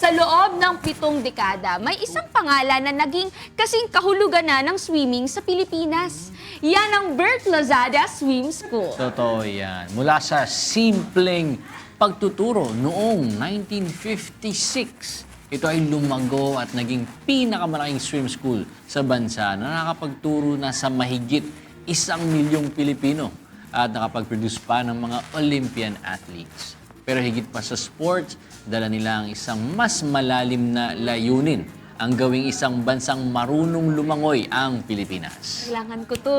Sa loob ng 7 dekada, may isang pangalan na naging kasing kahulugan na ng swimming sa Pilipinas. Yan ang Bert Lozada Swim School. Totoo yan. Mula sa simpleng pagtuturo noong 1956, ito ay lumago at naging pinakamalaking swim school sa bansa na nakakapagturo na sa mahigit 1,000,000 Pilipino at nakapag-produce pa ng mga Olympian athletes. Pero higit pa sa sports, dala nila ang isang mas malalim na layunin, ang gawing isang bansang marunong lumangoy ang Pilipinas. Kailangan ko to.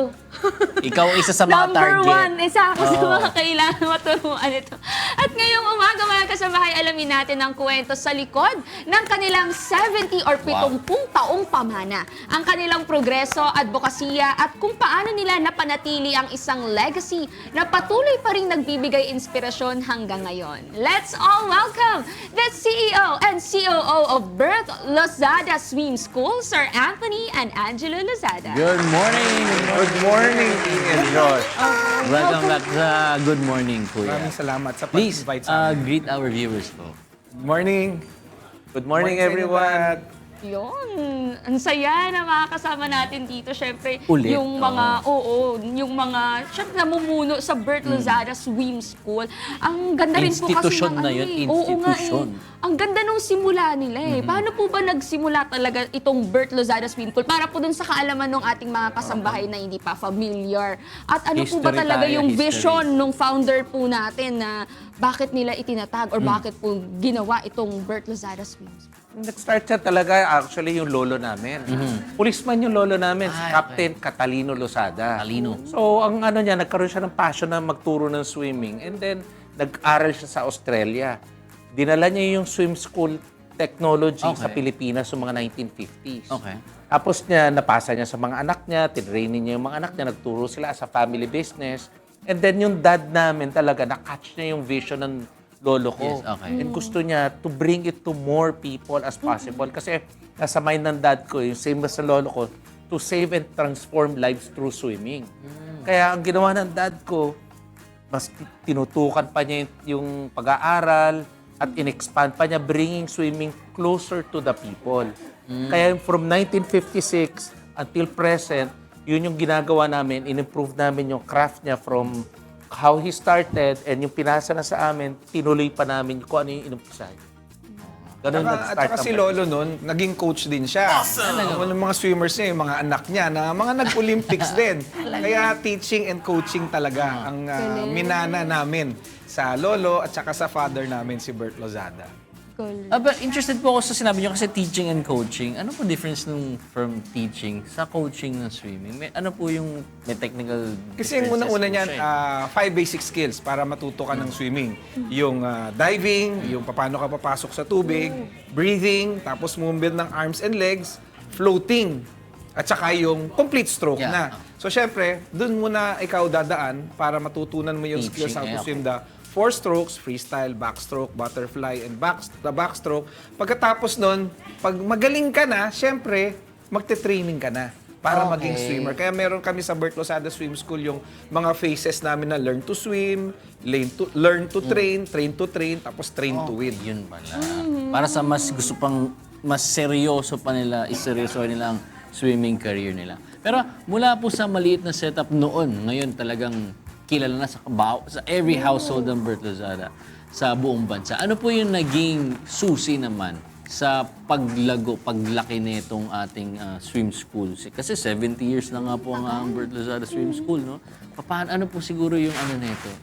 Ikaw ang isa sa mga target. Number 1, isa ako sa mga kailangan maturuan ito. At ngayong umaga mga kasabahay, alamin natin ang kwento sa likod ng kanilang 70 or 70 taong pamana. Ang kanilang progreso, advokasya at kung paano nila napanatili ang isang legacy na patuloy pa rin nagbibigay inspirasyon hanggang ngayon. Let's all welcome the CEO and COO of Bert Lozada Swim School, Sir Anthony and Angelo Lozada. Good morning! Good morning, Dean and Josh. Welcome back sa Good Morning, Kuya. Maraming salamat sa Please, pag-invite sa amin. greet our viewers po. Good morning. Good morning, everyone. Yun. Ang saya na makakasama natin dito. Siyempre, Ulit, yung mga, yung mga, siyempre, namumuno sa Bert Lozada Swim School. Ang ganda rin po kasi Institusyon ng na yun, Oo nga institusyon. Ang ganda nung simula nila eh. Paano po ba nagsimula talaga itong Bert Lozada Swim School? Para po dun sa kaalaman ng ating mga kasambahay na hindi pa familiar. At ano po ba History talaga tayo, yung history. vision nung founder po natin na bakit nila itinatag or bakit po ginawa itong Bert Lozada Swim School? Nag-start siya talaga actually yung lolo namin. Policeman yung lolo namin, si Captain Catalino Lozada. Talino. So, ang ano niya, nagkaroon siya ng passion na magturo ng swimming. And then, nag-aral siya sa Australia. Dinala niya yung swim school technology sa Okay. Pilipinas sa mga 1950s. Okay. Tapos niya, napasa niya sa mga anak niya, tinraining niya yung mga anak niya, nagturo sila sa family business. And then yung dad namin talaga, na-catch niya yung vision ng lolo ko. Yes, okay. And gusto niya to bring it to more people as possible. Kasi nasa mind ng dad ko, yung same as sa lolo ko, to save and transform lives through swimming. Kaya ang ginawa ng dad ko, mas tinutukan pa niya yung pag-aaral at in-expand pa niya, bringing swimming closer to the people. Kaya from 1956 until present, yun yung ginagawa namin, in-improve namin yung craft niya from how he started and yung pinasa na sa amin, tinuloy pa namin kung ano yung inumpisa. Ganun At nag-start saka si ang- Lolo nun, naging coach din siya. Awesome! Mga swimmers niya, yung mga anak niya, na mga nag-Olympics din. Kaya teaching and coaching talaga ang minana namin sa Lolo at saka sa father namin, si Bert Lozada. But interested po ako sa sinabi niyo kasi teaching and coaching. Ano po difference nung from teaching sa coaching ng swimming? May, ano po yung may technical Kasi yung differences unang-una po niyan, siya 5 basic skills para matuto ka ng swimming. Yung diving, yung paano ka papasok sa tubig, breathing, tapos movement ng arms and legs, floating, at saka yung complete stroke Yeah. na. So syempre, dun muna ikaw dadaan para matutunan mo yung skills how Teaching, to swim the 4 strokes, freestyle, backstroke, butterfly, and the backstroke. Pagkatapos nun, pag magaling ka na, syempre, magte-training ka na para maging swimmer. Kaya meron kami sa Bert Lozada Swim School yung mga phases namin na learn to swim, learn to train, train to train, tapos train to win. Yun pala. Para sa mas gusto pang mas seryoso pa nila, iseryoso nila ang swimming career nila. Pero mula po sa maliit na setup noon, ngayon talagang kilala na sa every household ng Bert Lozada sa buong bansa. Ano po yung naging susi naman sa paglaki nitong ating swim school? Kasi 70 years na nga po ang Bert Lozada Swim School, no? Paano, ano po siguro yung ano nito?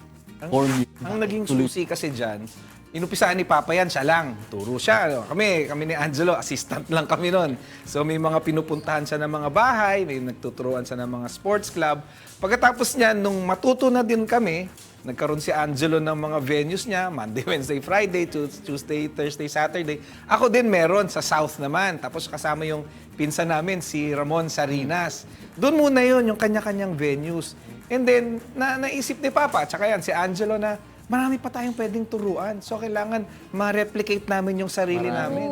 Ang naging susi kasi dyan, inumpisahan ni Papa yan, siya lang. Turo siya. Ano. Kami ni Angelo, assistant lang kami nun. So may mga pinupuntahan siya ng mga bahay, may nagtuturuan siya ng mga sports club. Pagkatapos niyan, nung matuto na din kami, nagkaroon si Angelo ng mga venues niya, Monday, Wednesday, Friday, Tuesday, Thursday, Saturday. Ako din meron sa South naman. Tapos kasama yung pinsan namin, si Ramon Sarinas. Doon muna yun, yung kanya-kanyang venues. And then, naisip ni Papa, tsaka yan, si Angelo na, marami pa tayong pwedeng turuan. So, kailangan ma-replicate namin yung sarili namin.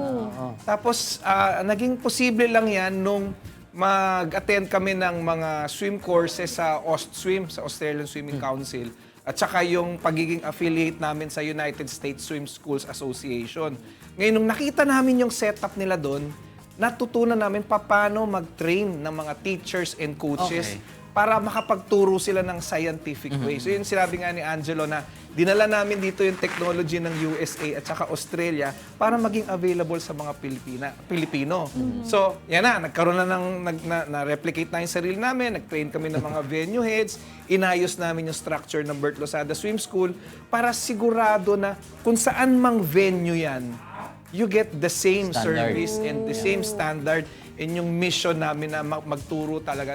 Tapos, naging posible lang yan nung mag-attend kami ng mga swim courses sa OSTSWIM, sa Australian Swimming Council. At saka yung pagiging affiliate namin sa United States Swim Schools Association. Ngayon, nung nakita namin yung setup nila doon, natutunan namin paano mag-train ng mga teachers and coaches para makapagturo sila ng scientific way. So yun sinabi nga ni Angelo na dinala namin dito yung technology ng USA at saka Australia para maging available sa mga Pilipino. So yan na, nagkaroon na na-replicate na yung sarili namin, nag-train kami ng mga venue heads, inayos namin yung structure ng Bert Losada Swim School para sigurado na kung saan mang venue yan, you get the same Standard. service and the same standard in yung mission namin na magturo talaga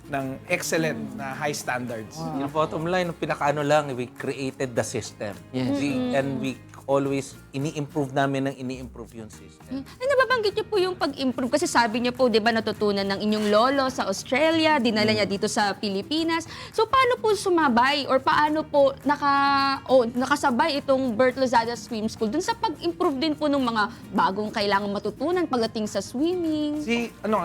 ng excellent na high standards. Yung bottom line, yung pinakaano lang, we created the system. Yes. And we always ini-improve namin yung system. Ay, nababanggit niyo po yung pag-improve kasi sabi niyo po, 'di ba, natutunan ng inyong lolo sa Australia, dinala niya dito sa Pilipinas. So paano po sumabay or paano po nakasabay itong Bert Losada Swim School dun sa pag-improve din po ng mga bagong kailangan matutunan pagdating sa swimming?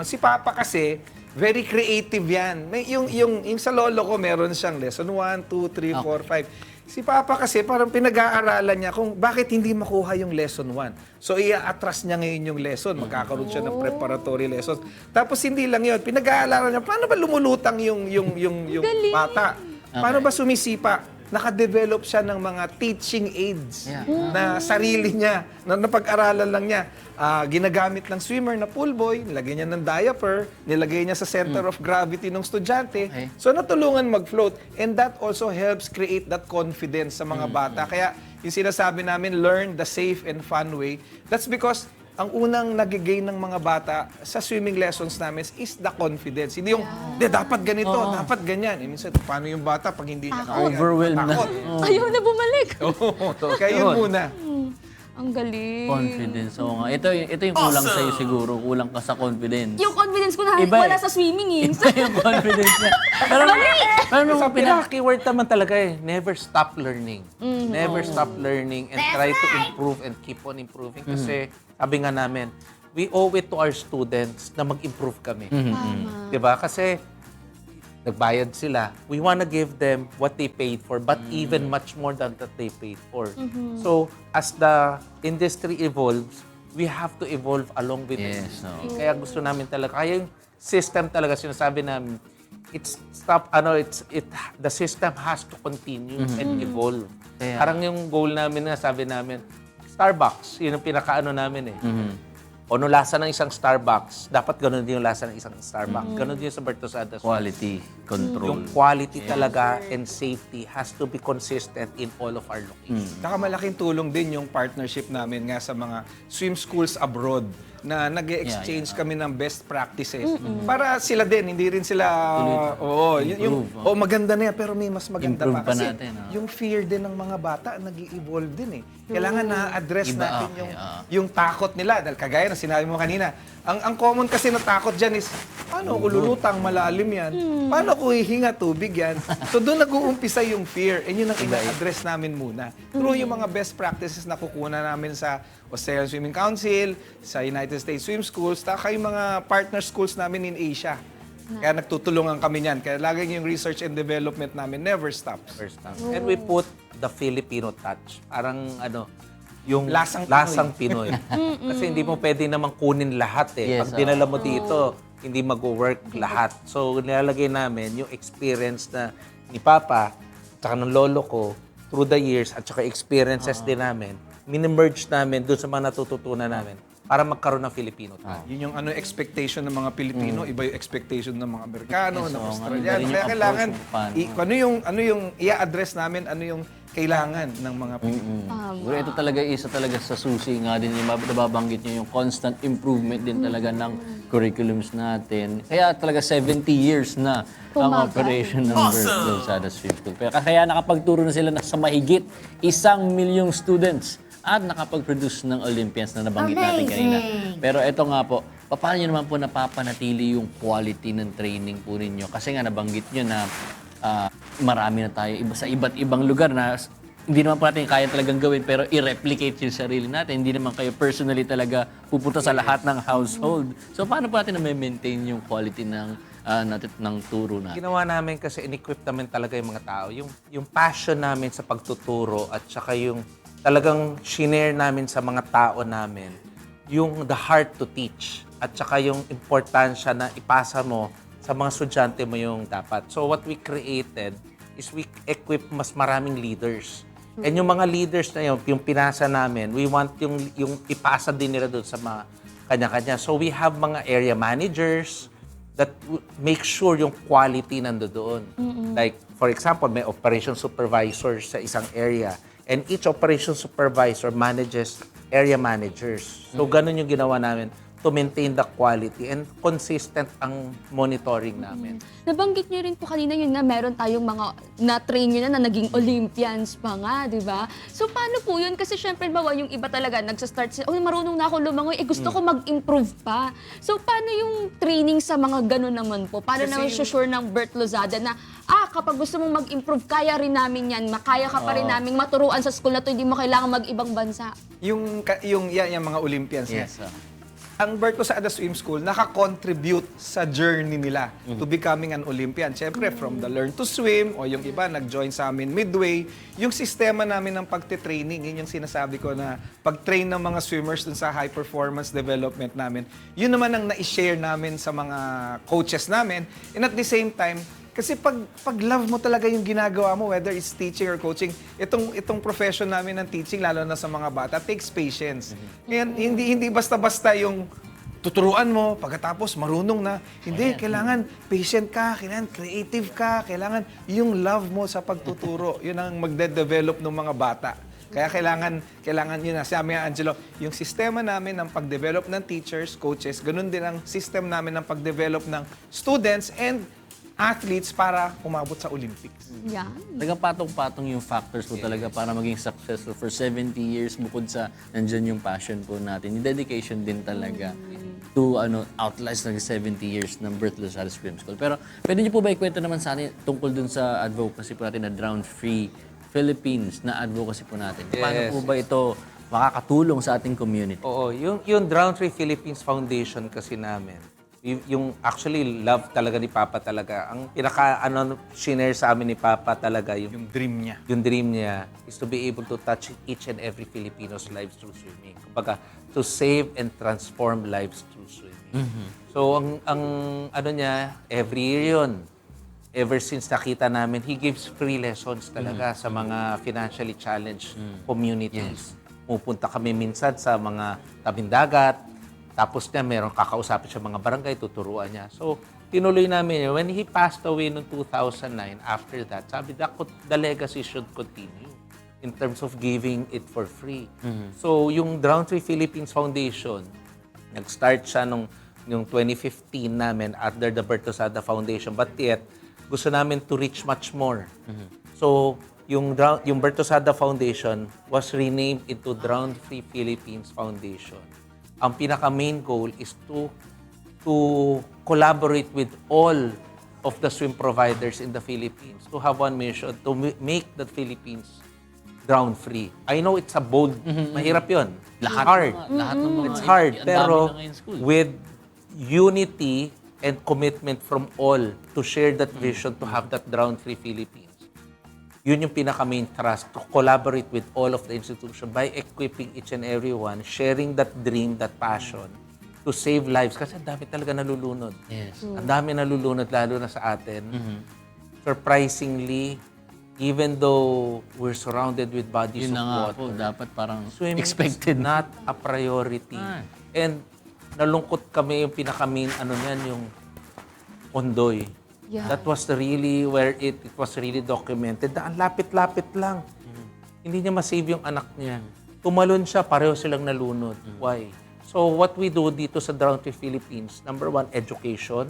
Si Papa kasi very creative yan. Yung sa lolo ko meron siyang lesson 1, 2, 3, 4, 5. Si Papa kasi parang pinag-aaralan niya kung bakit hindi makuha yung lesson 1. So i-atras niya ngayon yung lesson. Magkakaroon siya ng preparatory lessons. Tapos hindi lang yun. Pinag-aaralan niya, paano ba lumulutang yung bata? Paano ba sumisipa? Nakadevelop siya ng mga teaching aids na sarili niya, na napag-aralan lang niya. Ginagamit ng swimmer na pool boy, nilagay niya ng diaper, nilagay niya sa center of gravity ng estudyante. Okay. So natulungan mag-float. And that also helps create that confidence sa mga bata. Kaya yung sinasabi namin, learn the safe and fun way. That's because ang unang nagigain ng mga bata sa swimming lessons namin is the confidence. Hindi yung, dapat ganito, dapat ganyan. Minsan, paano yung bata pag hindi niya kaya? Overwhelmed na. Takot. Ayaw na bumalik. Kaya yun muna. Ang galing. Confidence. Oo nga. Ito yung kulang sa'yo siguro. Kulang ka sa confidence. Yung confidence ko na Iba wala eh. sa swimming eh. Iba yung confidence niya. Pero nung Sa pinaka-keyword naman talaga never stop learning. Never stop learning and try to improve and keep on improving. Kasi sabi nga namin, we owe it to our students na mag-improve kami. Diba? Kasi nagbayad sila. We wanna give them what they paid for, but even much more than that they paid for. So, as the industry evolves, we have to evolve along with it. Yes, oo. Kaya gusto namin talaga, kaya yung system talaga sinasabi namin, the system has to continue and evolve. Kaya- Parang yung goal namin na sabi namin, Starbucks, yun ang pinakaano namin eh. O no lasa ng isang Starbucks, dapat ganun din yung lasa ng isang Starbucks. Ganun din sa Bert Losada. quality control. Yung quality talaga and safety has to be consistent in all of our locations. Saka malaking tulong din yung partnership namin nga sa mga swim schools abroad na nag-exchange kami ng best practices. Para sila din, hindi rin sila, maganda na yan, pero may mas maganda Improve pa Kasi natin, yung fear din ng mga bata, nag-evolve din eh. Kailangan na-address Iba, natin okay, yung takot nila. Dahil kagaya na sinabi mo kanina, ang common kasi na takot dyan is, paano ko lulutang malalim yan? Paano ko hihinga tubig yan? So doon nag-uumpisa yung fear. And yun ang ina-address namin muna. Through yung mga best practices na kukunan namin sa Australian Swimming Council, sa United States Swim Schools, taka yung mga partner schools namin in Asia. Kaya nagtutulungan kami niyan. Kaya laging yung research and development namin never stops. First time. And we put the Filipino touch. Parang yung Lasang Pinoy. Kasi hindi mo pwede namang kunin lahat eh. Yes, Pag dinala mo dito, hindi mag-work lahat. So, nilalagay namin yung experience na ni Papa, tsaka ng lolo ko, through the years, at tsaka experiences din namin, mini-merge namin dun sa mga natututunan namin para magkaroon ng Filipino touch. Yun yung expectation ng mga Pilipino, iba yung expectation ng mga Amerikano, Yes, ng oo, Australiano. ano yung Kaya kailangan, approach mo, paano? ano yung i-address namin, ano yung kailangan ng mga Pilipino. Siguro ito talaga isa talaga sa susi nga din yung nababanggit nyo yung constant improvement din talaga ng curriculums natin. Kaya talaga 70 years na ang operation ng Bert Losada Swim School. Kaya nakapagturo na sila sa mahigit 1,000,000 students at nakapag-produce ng Olympians na nabanggit natin kanina. Pero ito nga po, paano nyo naman po napapanatili yung quality ng training po ninyo? Kasi nga nabanggit nyo na marami na tayo sa iba't ibang lugar na hindi naman po natin kaya talagang gawin pero i-replicate yung sarili natin. Hindi naman kayo personally talaga pupunta sa lahat ng household. So paano po natin na-maintain yung quality ng turo natin? Ginawa namin kasi in-equip namin talaga yung mga tao. Yung passion namin sa pagtuturo at saka yung talagang shinare namin sa mga tao namin yung the heart to teach at saka yung importansya na ipasa mo sa mga estudyante mo yung dapat. So what we created is we equip mas maraming leaders. And yung mga leaders na yun, yung pinasa namin, we want yung ipasa din nila doon sa mga kanya-kanya. So we have mga area managers that make sure yung quality nandoon. Like, for example, may operation supervisor sa isang area. And each operation supervisor manages area managers. So ganun yung ginawa namin to maintain the quality and consistent ang monitoring namin. Nabanggit niyo rin po kanina yun na meron tayong mga na-train nyo na naging Olympians pa nga, di ba? So, paano po yun? Kasi syempre, bawa yung iba talaga, nagsa-start sila, marunong na ako lumangoy, gusto ko mag-improve pa. So, paano yung training sa mga ganun naman po? Paano naman sure ng Bert Lozada na, kapag gusto mong mag-improve, kaya rin namin yan, makaya ka pa rin namin maturuan sa school na to, hindi mo kailangan mag-ibang bansa. Yung mga Olympians. Yes. Ang Bert Lozada Swim School naka-contribute sa journey nila to becoming an Olympian. Siyempre, from the learn to swim, o yung iba nag-join sa amin midway, yung sistema namin ng pagte-training, yun yung sinasabi ko na pag-train ng mga swimmers dun sa high performance development namin, yun naman ang na-share namin sa mga coaches namin. And at the same time, kasi pag love mo talaga yung ginagawa mo, whether it's teaching or coaching, itong profession namin ng teaching, lalo na sa mga bata, takes patience. Ngayon, hindi basta-basta yung tuturuan mo, pagkatapos marunong na. Hindi, kailangan patient ka, kailangan creative ka, kailangan yung love mo sa pagtuturo. Yun ang magde-develop ng mga bata. Kaya kailangan yun na. Sabi nga, Angelo, yung sistema namin ng pag-develop ng teachers, coaches, ganun din ang system namin ng pag-develop ng students and athletes para umabot sa Olympics. Yan. Nagpatong-patong yung factors po talaga para maging successful for 70 years bukod sa nandyan yung passion po natin. Yung dedication din talaga to outlast ng 70 years ng Bert Lozada Swim School. Pero pwede niyo po ba ikwento naman sa atin tungkol dun sa advocacy po natin na Drown Free Philippines na advocacy po natin? Paano po ba ito makakatulong sa ating community? Oo, yung Drown Free Philippines Foundation kasi namin, yung actually love talaga ni Papa talaga. Ang shinare sa amin ni Papa talaga Yung dream niya. Yung dream niya is to be able to touch each and every Filipino's lives through swimming. Kumbaga, to save and transform lives through swimming. So, ang niya, every year yun. Ever since nakita namin, he gives free lessons talaga sa mga financially challenged communities. Pupunta kami minsan sa mga tabing dagat. Tapos niya, meron kakausapin siya mga barangay, tuturuan niya. So, tinuloy namin yun. When he passed away noong 2009, after that, sabi, the legacy should continue in terms of giving it for free. So, yung Drown Free Philippines Foundation, nag-start siya nung 2015 namin under the Bert Lozada Foundation. But yet, gusto namin to reach much more. So, yung Bert Lozada Foundation was renamed into Drown Free Philippines Foundation. Ang pinaka-main goal is to collaborate with all of the swim providers in the Philippines to have one mission to make the Philippines drown-free. I know it's a bold, mahirap yun. Hard. Lahat ng mga It's hard, ang dami pero na ngayon school. with unity and commitment from all to share that vision to have that drown-free Philippines. Yun yung pinaka-main thrust, to collaborate with all of the institution by equipping each and every one, sharing that dream, that passion, to save lives. Kasi ang dami talaga nalulunod. Yes. Ang dami nalulunod, lalo na sa atin. Surprisingly, even though we're surrounded with bodies Yun of na nga water, po, dapat parang swimming expected. is not a priority. Ah. And nalungkot kami yung pinaka-main, yung Ondoy. Yeah. That was really where it was really documented. Na ang lapit-lapit lang. Hindi niya ma-save yung anak niya. Tumalon siya, pareho silang nalunod. Why? So what we do dito sa Drown Free Philippines, number one, education.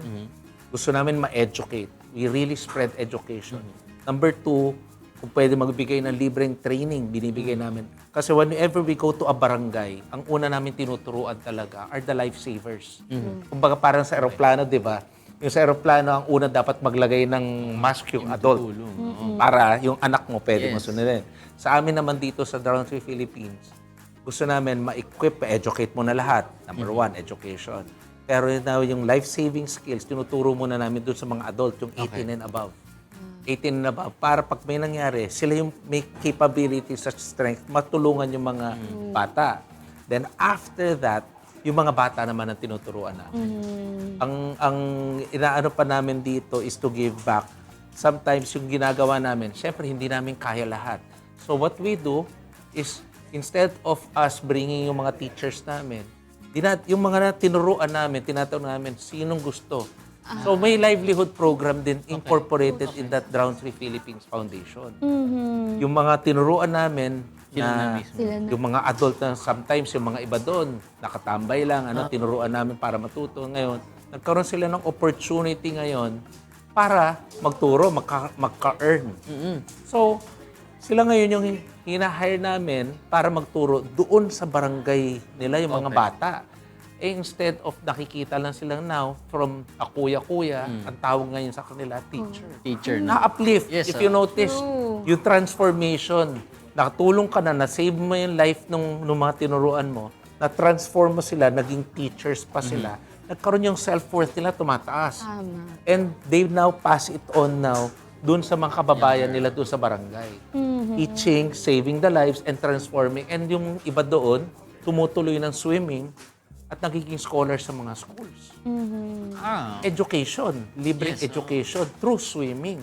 Gusto namin ma-educate. We really spread education. Number two, kung pwede magbigay ng libreng training, binibigay namin. Kasi whenever we go to a barangay, ang una namin tinuturuan talaga are the lifesavers. Kumbaga parang sa aeroplano, di ba? Yung sa aeroplano, ang una dapat maglagay ng mask yung adult. Para yung anak mo pwede mo sunodin. Sa amin naman dito sa Drown Free Philippines, gusto namin ma-equip, educate mo na lahat. Number one, education. Pero yung life-saving skills, tinuturo muna namin doon sa mga adult, yung 18 and above. 18 na ba, para pag may nangyari, sila yung may capabilities at strength, matulungan yung mga bata. Then after that, yung mga bata naman ang tinuturuan namin. Ang inaano pa namin dito is to give back. Sometimes yung ginagawa namin, syempre hindi namin kaya lahat. So what we do is, instead of us bringing yung mga teachers namin, yung mga tinuruan namin, tinatawag namin, sinong gusto. So may livelihood program din incorporated in that Drown Free Philippines Foundation. Yung mga tinuruan namin, Sila na mismo. yung mga adult na sometimes, yung mga iba doon, nakatambay lang, tinuruan namin para matuto. Ngayon, nagkaroon sila ng opportunity ngayon para magturo, magka-earn. So, sila ngayon yung hinahire namin para magturo doon sa barangay nila, yung mga bata. Eh, instead of nakikita lang silang now from a kuya-kuya, ang tawag ngayon sa kanila, teacher. Teacher na. Na-uplift. Yes, If you notice, True. yung transformation, nakatulong ka na, na-save mo yung life ng mga tinuruan mo, na-transform mo sila, naging teachers pa sila, nagkaroon yung self-worth nila tumataas. Tama. And they now pass it on now dun sa mga kababayan nila dun sa barangay. Teaching, saving the lives, and transforming. And yung iba doon, tumutuloy ng swimming at nagiging scholars sa mga schools. Education, libreng education through swimming.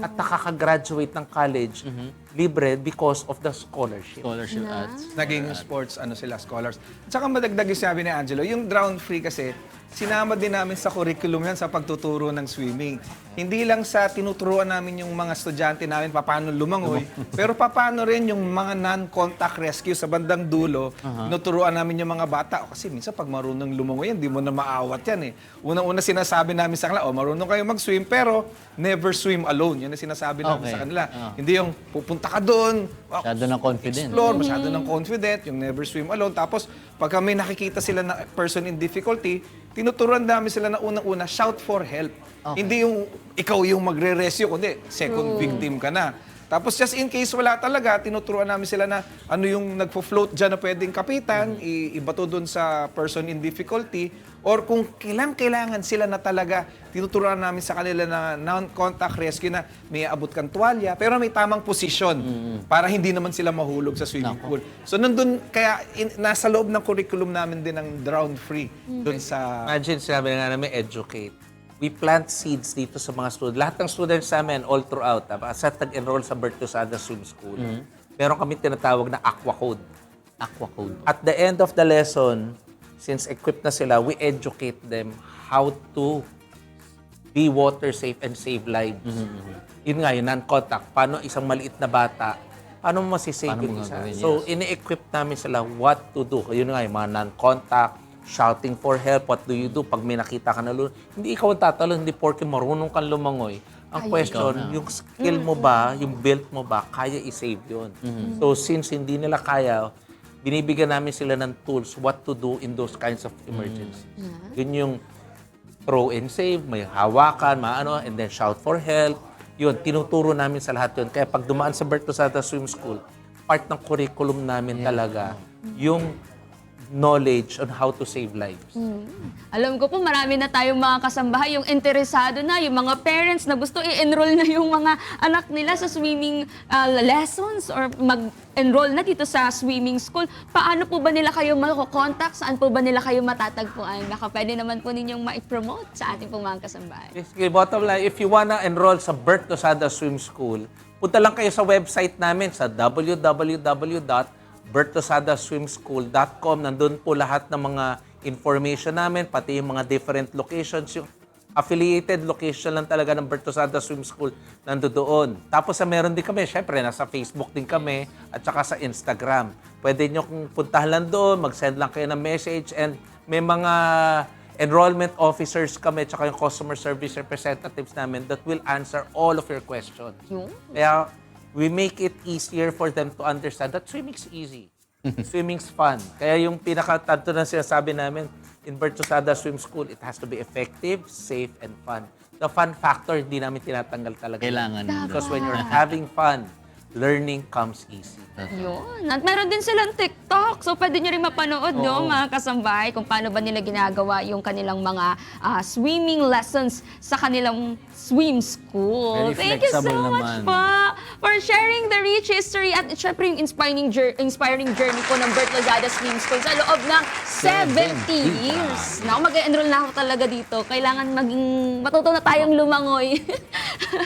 At nakaka-graduate ng college, libre because of the scholarship. Scholarship ads. Naging sports, scholars. At saka madagdag yung sabi ni Angelo, yung drown free kasi, sinama din namin sa curriculum yan sa pagtuturo ng swimming. Hindi lang sa tinuturuan namin yung mga estudyante namin paano lumangoy, pero paano rin yung mga non-contact rescue sa bandang dulo, tinuturuan namin yung mga bata. O, kasi minsan pag marunong lumangoy yan, di mo na maawat yan eh. Unang-una sinasabi namin sa kanila, marunong kayo mag-swim, pero never swim alone. Yan ang sinasabi namin sa kanila. Hindi yung pupunta ka doon, Masyado ng confident. explore, masyado ng confident, yung never swim alone. Tapos, pag may nakikita sila na person in difficulty, tinuturuan namin sila na unang-una, shout for help. Hindi yung ikaw yung magre-rescue, kundi second victim ka na. Tapos just in case wala talaga, tinuturuan namin sila na ano yung nagfo-float dyan na pwedeng kapitan, ibato dun sa person in difficulty, or kung kailangan sila na talaga, tinuturuan namin sa kanila na non-contact rescue na may abot kang tuwalya, pero may tamang posisyon para hindi naman sila mahulog sa swimming pool. So nandun, kaya nasa loob ng curriculum namin din ng drown free dun sa... Imagine, sinabi nga namin, educate. We plant seeds dito sa mga students. Lahat ng students namin, all throughout, sa nag-enroll sa Bertosada Swim School, meron kami tinatawag na Aqua Code. Aqua Code. At the end of the lesson, since equipped na sila, we educate them how to be water safe and save lives. Yun nga, yun, non-contact. Paano isang maliit na bata, paano mo masisave Paano yung mo isa? gagawin? So, ini-equip namin sila what to do. Yun nga, yung mga non-contact, shouting for help, what do you do pag may nakita ka na hindi ikaw ang tatalon, hindi porke marunong kang lumangoy. Ang question, yung skill mo ba, yung build mo ba, kaya i-save yun. So, since hindi nila kaya, binibigyan namin sila ng tools what to do in those kinds of emergencies. Yun yung throw and save, may hawakan, and then shout for help. Yun, tinuturo namin sa lahat yun. Kaya pag dumaan sa Bertosada Swim School, part ng curriculum namin talaga, yung knowledge on how to save lives. Alam ko po, marami na tayong mga kasambahay, yung interesado na, yung mga parents na gusto i-enroll na yung mga anak nila sa swimming lessons or mag-enroll na dito sa swimming school. Paano po ba nila kayo mako-contact? Saan po ba nila kayo matatagpuan? Baka pwede naman po ninyong ma-promote sa ating pong mga kasambahay. Basically, bottom line, if you wanna enroll sa Bertosada Swim School, punta lang kayo sa website namin sa www.bertosadaswimschool.com. Nandun po lahat ng mga information namin, pati yung mga different locations. Yung affiliated location lang talaga ng Bertosada Swim School nando doon. Tapos meron din kami, syempre, nasa Facebook din kami at saka sa Instagram. Pwede nyo kung puntahan lang doon, mag-send lang kayo ng message, and may mga enrollment officers kami at saka yung customer service representatives namin that will answer all of your questions. Kaya we make it easier for them to understand that swimming's easy. Swimming's fun. Kaya yung pinaka-tanto na sinasabi namin, in Bertosada Swim School, it has to be effective, safe, and fun. The fun factor, hindi namin tinatanggal talaga. Kailangan. Because when you're having fun, learning comes easy. Yun. At meron din silang TikTok. So, pwede nyo rin mapanood, no, mga kasambahay, kung paano ba nila ginagawa yung kanilang mga swimming lessons sa kanilang swim school. Very Thank you so flexible much naman. po for sharing the rich history at syempre yung inspiring journey po ng Bert Lozada Swim School sa loob ng 70 years. Naku, mag-enroll na ako talaga dito. Kailangan matuto na tayong lumangoy.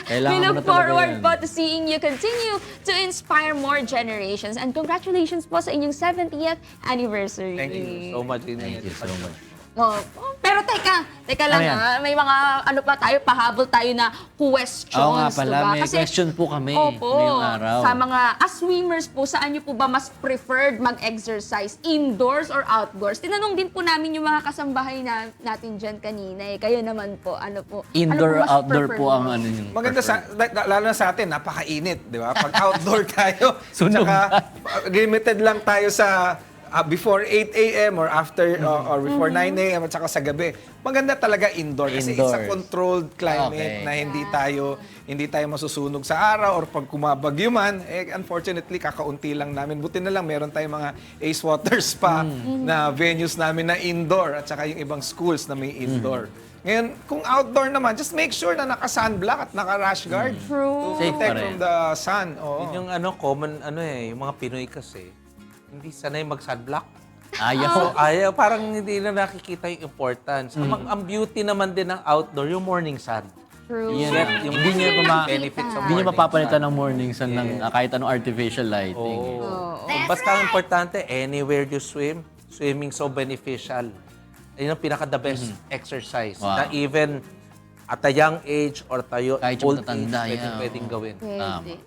Kailangan We mo look na talaga forward yan. po to seeing you continue to inspire more generations. And congratulations po sa inyong 70th anniversary. Thank you so much. Thank you so much. Oh, pero teka lang Ano yan? may mga pa tayo, pahabol tayo na questions. Oo nga pala, diba? may question po kami Opo, ngayong araw. sa mga swimmers po, saan nyo po ba mas preferred mag-exercise? Indoors or outdoors? Tinanong din po namin yung mga kasambahay natin dyan kanina. Kayo naman po, ano po? Indoor, ano mas outdoor preferred po mo? ang ano yung Maganda lalo na sa atin, napakainit, di ba? Pag outdoor tayo, tsaka limited lang tayo sa before 8 a.m. or after or before 9 a.m. at saka sa gabi. Maganda talaga indoor kasi it's a Indoors. controlled climate Okay. na hindi tayo masusunog sa araw or pag kumabagyo man, unfortunately kakaunti lang namin. Buti na lang meron tayong mga Ace Water Spa na venues namin na indoor at saka yung ibang schools na may indoor. Ngayon, kung outdoor naman, just make sure na naka-sunblock at naka-rash guard True. to Safe protect pa rin. from the sun. Oo. Yun yung common yung mga Pinoy kasi, hindi sanay mag-sunblock. ayaw. Ayaw, parang hindi na nakikita yung importance. Ang beauty naman din ng outdoor, yung morning sun. True. Yan, Yung hindi niyo benefits of hindi niyo morning mapapalitan sun. ng morning sun ng kahit anong artificial lighting. Oo. Basta ang importante, anywhere you swim, swimming so beneficial. Ayun ang pinaka-the best exercise. Wow. Na even at a young age or tayo Kahit yung old age, tatanda, yeah, pwedeng oo. gawin. Pwede.